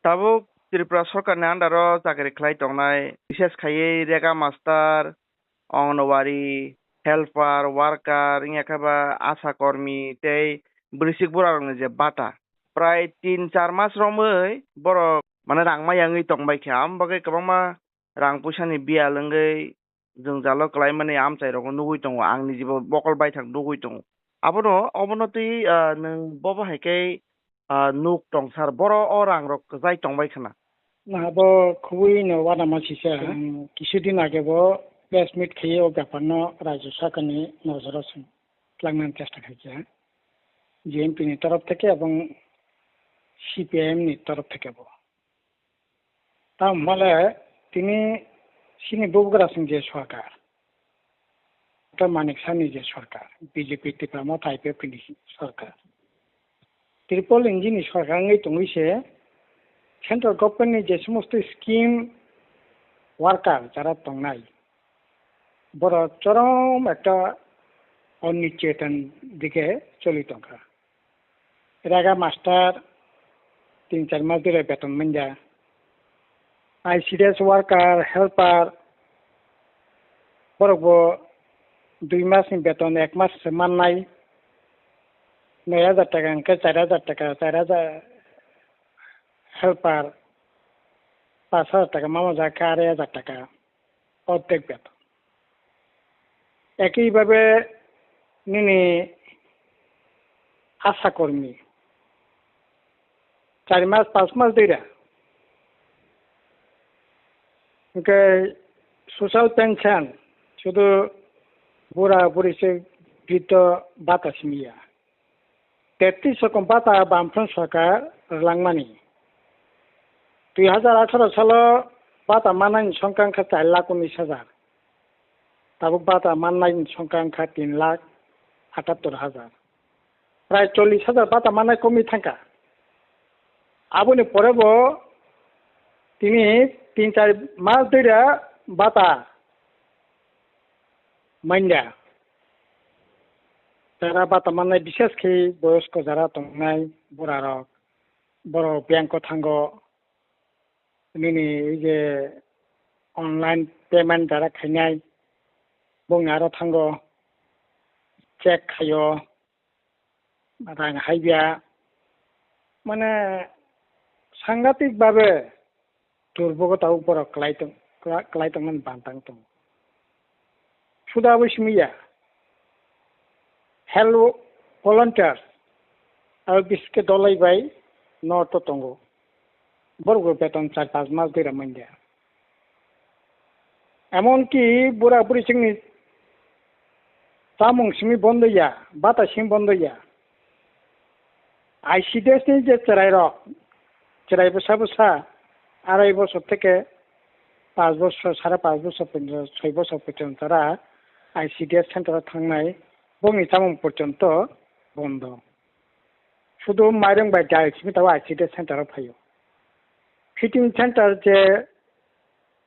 Tabuk Tripura Sarkarni under Sakari Claytonai, Bises Kaye, Rega Master, Onowari, Helper, Worker, Yakaba, Asa Kormi, Tay, Brisik Burang je Bata. Prai 3-4 mas romai, Boro, mana rang mayangi tong bai kham, bagai kabama rang pusani biya lengai, जों जालो क्लाइ माने आम चाइरखौ नुगै दङ आंनि जिबो buckle बायथां नुगै दङ आबनो अबनो तै नों बबो हायकै नुक दं सार बर' अरां रक जाय दंबाय खोना नाबो खुबै नो वादा मासिसे কিছুদিন আগেবো প্রেস মিট খেয়ে ও ব্যাপারনো রাজ্য সরকারনি নজরসুন লাগানোর চেষ্টা খাইছে জিএমপি নি তরফ থেকে এবং সিপিআইএম নি তরফ থেকে তা মানে তিনি সিনি বগুড়া সিং যে সরকার তা মানিক সানি যে সরকার বিজেপি ত্রিপুরা টাইপে পিনি সরকার ত্রিপল ইঞ্জিনি সরকার এই তংইছে সেন্ট্রাল গভর্নমেন্টনি যে সমস্ত স্কিম ওয়ার্কার যারা দंनाय বড় চরম একটা অনিশ্চয়তার দিকে চলিত রেগা মাস্টার 3-4 মাস ধরে বেতন মেঞ্জা আইসিডিএস ওয়ার্কার হেল্পার বড়বো 2 মাসনি বেতন 1 মাস মাননাই 9,000 টাকা অঙ্কে 4,000 টাকা 4,000 হেল্পার 5,000 টাকা মামা যাকে 2,500 টাকা অর্ধেক বেতন একইভাবে নিনি আশা কর্মী 4 মাস 5 মাস ধরে সোশ্যাল পেনশন শুধু বুড়া বুড়িছে বৃদ্ধ বাতা সিমিয়া 33 রকম বাতা বামফ্রন্ট সরকার লাংমানি 2018 সালে বাতা মানাইনি সংখ্যাংখা 4,19,000 তাবুক বাতা মাননাইনি সংখ্যাংখা 3,78,000 প্রায় 40,000 বাতা মানাই কমি থাকা আবুনি পরেবো তিনি 3-4 মাস ধরে বাতা মাইন্ডা যারা বাতা মাননাই বিশেষ করে বয়স্ক যারা দंनाय বুড়া রক বড় ব্যাংক থাঙ্গো নিনি যে অনলাইন পেমেন্ট যারা খাইনাই বংনারো থাঙ্গো চেক খাইও রাং হাইবিয়া মানে সাংঘাতিক ভাবে দুর্ভোগতা উপর ক্লাইতমান বান্তাং দं সুদা বৈসমিয়া হেল্প ভলান্টিয়ার আর বিস্কে দলাইবাই নর্থ দंगो বড় বেতন 4-5 মাস ধরে মাইন্ডা এমনকি বুড়া বুড়ি সিংনি চামুং সিমি বন্ধইয়া বাতা সিং বন্ধইয়া আইসিডিএস নি যে চেরাই বসা 2.5 বছর থেকে 5 বছর 5.5 বছর পর্যন্ত 6 বছর পর্যন্ত তারা আইসিডিএস সেন্টারে থাকনাই বংনি চামুং পর্যন্ত বন্ধ শুধু মাইরং বাই ডাইরেক্ট তাও আইসিডিএস সেন্টারে ফাইও ফিটিং সেন্টার যে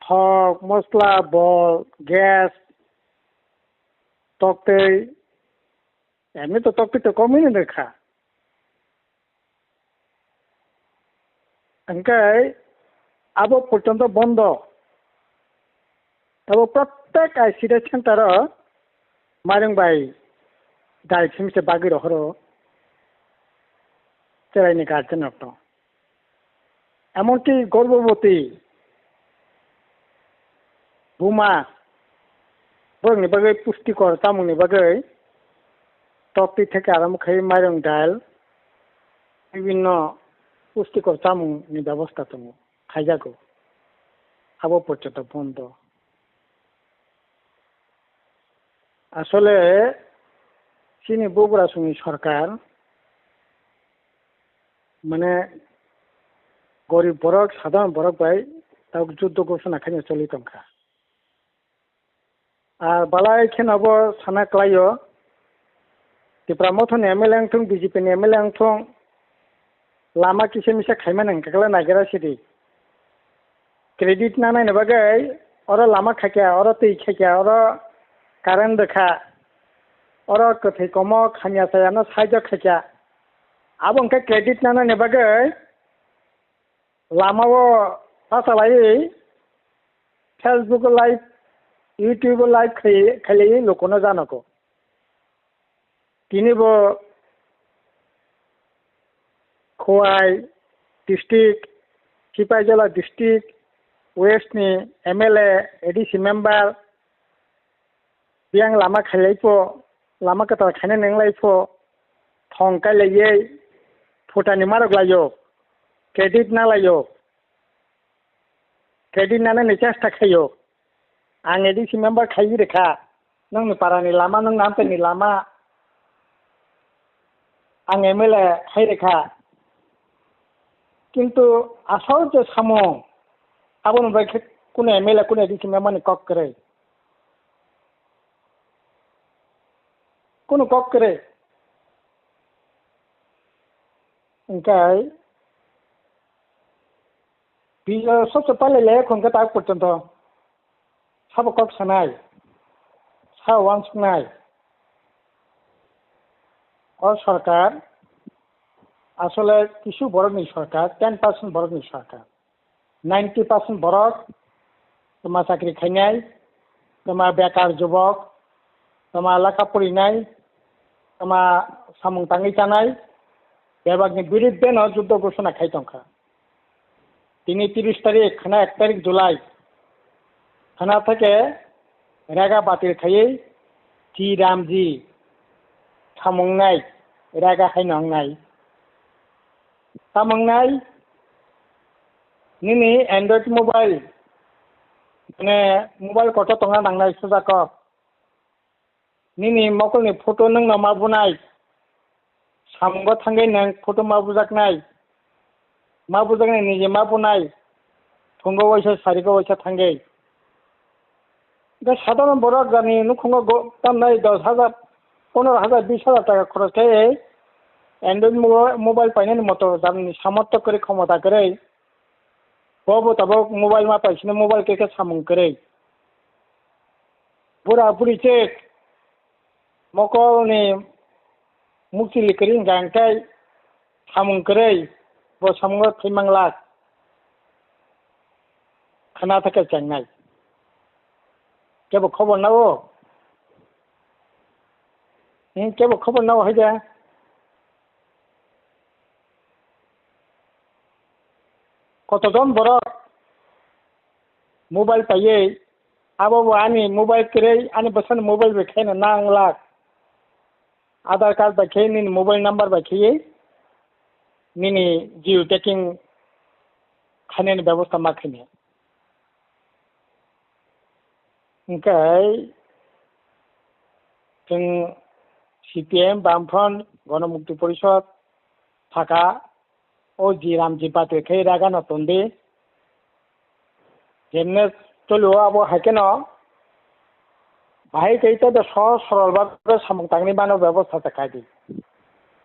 হক মশলা বল গ্যাস তক্তে এমনি তো তক্তে তো কমই রেখা ওঙ্কাই আবো পর্যন্ত বন্ধ তবে প্রত্যেক আইসিডিএস সেন্টার মাইরং বাই ডাইরেক্ট মিছে বাগি রহর চেরাইনি গার্জেন অটো এমনকি গর্ভবতী বুমা বংনি বাগৈ পুষ্টিকর চামুংনি বাগৈ তক্তি থেকে আরম্ভ করে মাইরং ডাল বিভিন্ন পুষ্টিকর চামুংনি ব্যবস্থা দं খাইজাগো আবো পর্যন্ত বন্ধ আসলে চিনি বগুড়া সুমি সরকার মানে গরিব বরক সাধারণ বরক বাই তাও যুদ্ধ ঘোষণা খাইনে চলি দंखा আর বালাই খেনাবো সানা ক্লাইও ত্রিপুরা মথন এমএলএ আংথं বিজেপি नि एमएलए आंथं लामा किसे मिसे खाइमान अंकाकला नागिरासिदि क्रेडिट ना नायनो बागै और लामा खाइया और तै खाइया और कारेन्ट देखा और कथै कमो खानिया सायानो साइज खाइया अब अंका क्रेडिट ना नायनो बागै লামাও পাতালাই ফেসবুক লাইভ ইউটিউব লাইভ খালি লোকনো জানাকো তিনিবো খোয়াই ডিস্ট্রিক্ট সিপাহীজলা ডিস্ট্রিক্ট वेस्टनि MLA ADC मेम्बार बियां लामा खायलायफो लामा कथा खायनो नोंलायफो थं कायलायै फुटानि मारक लायो क्रेडिट नालायो क्रेडिट नाने चेष्टा खायो आं ADC मेम्बार खायि रेखा नोंनि पारानि लामा नों नामपेनि लामा आं MLA खाय रेखा किन्तु आसाव जे सामो अब भाई कुने MLA कुने ADC मेम्बार नि कक करे कुनो कक करे ओंखाय बियो सबसे पहले ले खनका ताक पर्यंत सब कक सनाय सा वान सुनाय और सरकार আসলে কিছু বড়নি সরকার 10% বড়নি সরকার 90% বড়ক তোমার চাকরি খাইনাই তোমার বেকার যুবক তোমার লেখা পড়িনাই তোমার সামুং তাঙ্গি জানাই বেবাগনি বিরুদ্ধে ন যুদ্ধ ঘোষণা খাইতংখা তিনি 30 তারিখ খানা 1 তারিখ জুলাই খানা থেকে রেগা বাতিল খাইয়ে জি রামজি সামুংনাই রেগা খাইনাंनाय सामंनाय निनी एंड्रॉइड मोबाइल माने मोबाइल कत तंगा नांनाय सुजाक निनी मकलनि फोटो नों मा बुनाय सामंग थांगै नों फोटो मा बुजाकनाय निजे मा बुनाय थंगो वैसा सारिगो वैसा थांगै दा साधारण बरक जानि नुखंगो दामनाय 10,000 15,000 20,000 টাকা খরচ খাই एंड्रॉइड मोबाइल पाइने मतो जामनि सामर्थ्य करे क्षमता करे बबो तबो मोबाइल मा पाइसिने मोबाइल के सामुं करे बुरा बुरी चेक मकलनि मुक्ति लिकरिं गांकाय सामुं करे बो सामुं थैमांला खाना थाके चेंनाय केबो खबर नावो केबो खबर नावो हैजा कतजन बरक मोबाइल पाइये आबो आनी मोबाइल करे आनी बसन मोबाइल बेखायनो नांला आधार कार्ड बाखै निनी मोबाइल नंबर बाखै निनी जियो टेकिंग खाने व्यवस्था माखैने ओंखाय जों CPM बामफ्रन्ट गणमुक्ति परिषद थाका ओ जी रामजी बाते खे रागा न तोंदे जेमने चलो अब हाकेन भाई कइता द सहज सरल भाबे सामं तांगनि बानो व्यवस्था थाकादि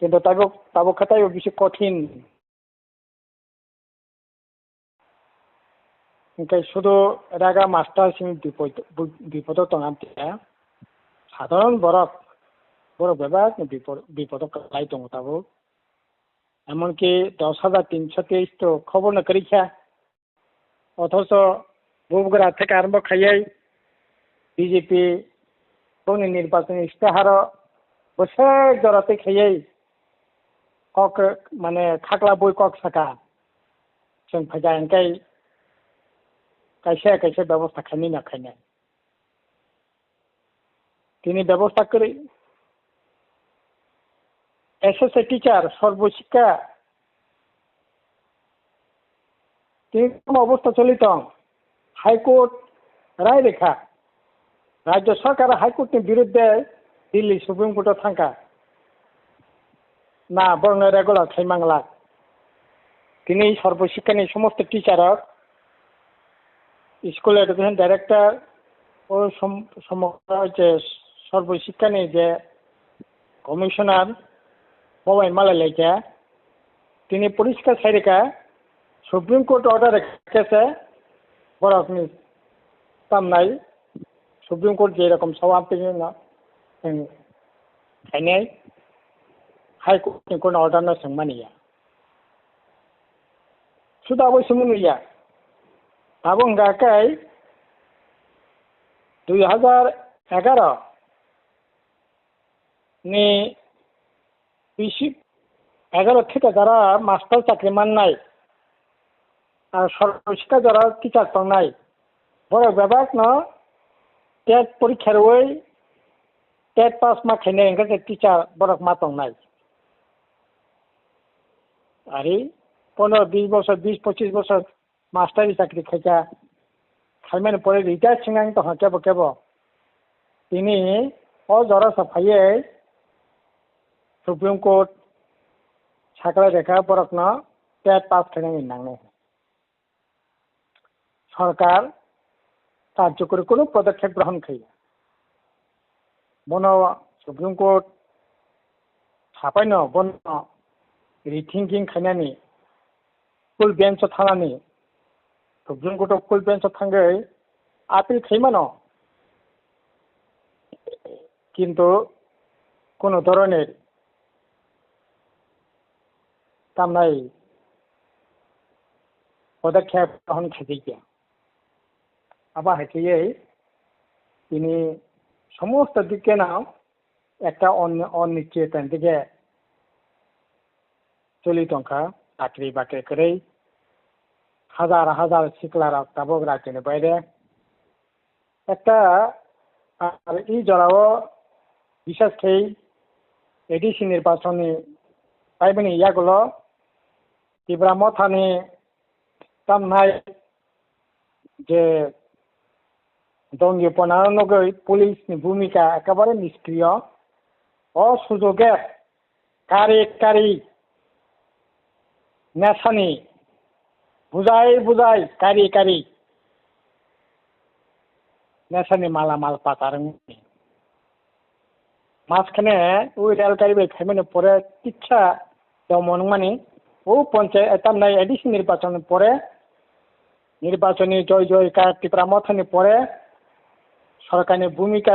किन्तु ताबो खताय बिसे कठिन ओंखाय शुधु रागा मास्टार सिं विपद तंगामतिया साधारण बरक बेबाग विपद कलाई दङ ताबो एमनकि 10,323 तो खबर न करीखा अथच बुबगरा থেকে आरम्भ खायै बीजेपी गावनि निर्वाचन इस्ताहार बोसोर जराते खायै कक माने खाग्ला बय कक साका जों फैजानखाय कैसे व्यवस्था खानि ना खायनाय তিনি व्यवस्था करी SSA टीचर सर्वशिक्षा तीन अवस्था चलित हाईकोर्ट राय रेखा राज्य सरकार हाईकोर्ट नि विरुद्धे दिल्ली सुप्रीम कोर्ट थांका ना बरन रेगुलर खायमांला दिनै सर्वशिक्षानि समस्त टीचर स्कूल एडुकेशन डायरेक्टर और समग्र जे सर्वशिक्षानि जे कमिशनार मोबाइल माला लेके तिनी परिष्कार साइरेका सुप्रीम कोर्ट ऑर्डर केसे बरकनि तामनाय सुप्रीम कोर्ट जे रकम सवाबनि ना खायनाय हाई कोर्ट नि कोन ऑर्डर न संमानिया sudah boleh semua ya. Tabung gakai 2011 ni bisi 11 থেকে যারা মাস্টার চাকরি মাননাই আর সর্বশিক্ষা যারা টিচার পাওনাই বড় বিভাগ ন টেট পরীক্ষার ওই টেট পাস মা খাইনে এঙ্গে টিচার বড় মা পাওনাই আরে 15-20 বছর 20-25 বছর মাস্টারি চাকরি খাইকা খাইমেন পরে রিটায়ার সিঙ্গাং তো কেব কেব তিনি অজরা সাফাইয়ে সুপ্রিম কোর্ট সাকলা রেখা পরকনা টেট পাস খাইনে নাংনে সরকার কার্যকরী কোনো পদক্ষেপ গ্রহণ খাই বন সুপ্রিম কোর্ট সাফাইন বন রিথিंकिं খাইনানি ফুল বেঞ্চ থানানি সুপ্রিম কোর্ট ফুল বেঞ্চ থাঙ্গে আপিল খাইমানো কিন্তু কোন ধরনের কামনাই পদক্ষেপ গ্রহণ খাইকে আবার হাইকে তিনি সমস্ত দিকে নাও একটা অনিশ্চয়তার দিকে চলি টঙ্কা চাকরি বাকরি করে হাজার হাজার শিকলারা তাবক রাখতে বাইরে একটা আর এই জড়াও বিশেষ করে এডিসি নির্বাচনী পাইবেনি ইয়াগুলো তীব্র মথানি তামনাই যে দঙ্গি পনারনগৈ পুলিশনি ভূমিকা একেবারে নিষ্ক্রিয় অসুযোগে কারি নেশানি বুঝাই কারি নেশানি মালামাল পাতার মাঝখানে ওই রেলগাড়ি খাইমানে পরে ইচ্ছা যেমন মানে ও পঞ্চায়েত তামনাই এডিসি নির্বাচনের পরে নির্বাচনী জয়কার তীব্র মথানি পরে সরকারি ভূমিকা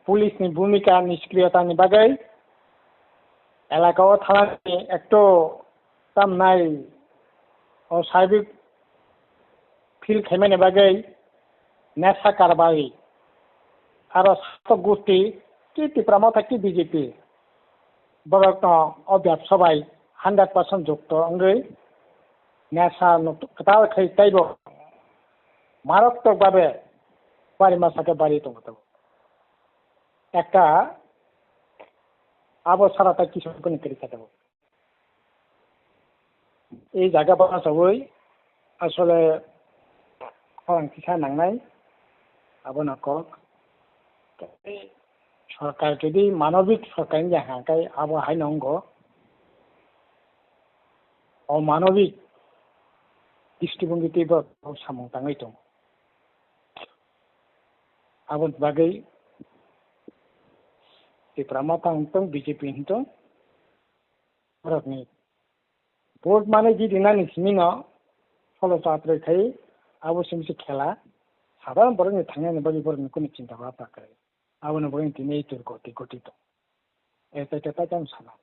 পুলিশনি ভূমিকা নিষ্ক্রিয়তানি বাগৈ এলাকাও থানানি একটু তামনাই অস্বাভাবিক ফিল খাইমানে বাগৈ নেশা কারবারি আর শাসক গোষ্ঠী কি তীব্র মথা কি বিজেপি বড় অভ্যাস সবাই 100% যুক্ত অঙ্গৈ নেশা কোথাও খাই তাইব মারাত্মকভাবে বাড়ি মাসাকে বাড়ি তো একটা আবসারাটা কিছু করে থাকব এই জায়গা পাওয়া সবই আসলে খরাংসা নাংনাই আবনা কক সরকার যদি মানবিক সরকারি জায়গায় আবহাই নঙ্গ অমানবিক দৃষ্টিভঙ্গিতে সামংতাঙै दं आबन बागै তীব্র তাং বিজেপি হিতো রকনি ভোট মানে যদি না নিসমিন ফলো চাত্রে খাই আবশ্যক খেলা সাধারণ বরং থাঙ্গানি বাড়ি বরং কোনো চিন্তা ভাবনা করে আবন বরং তিনি এই তোর গতি তো এটা সানা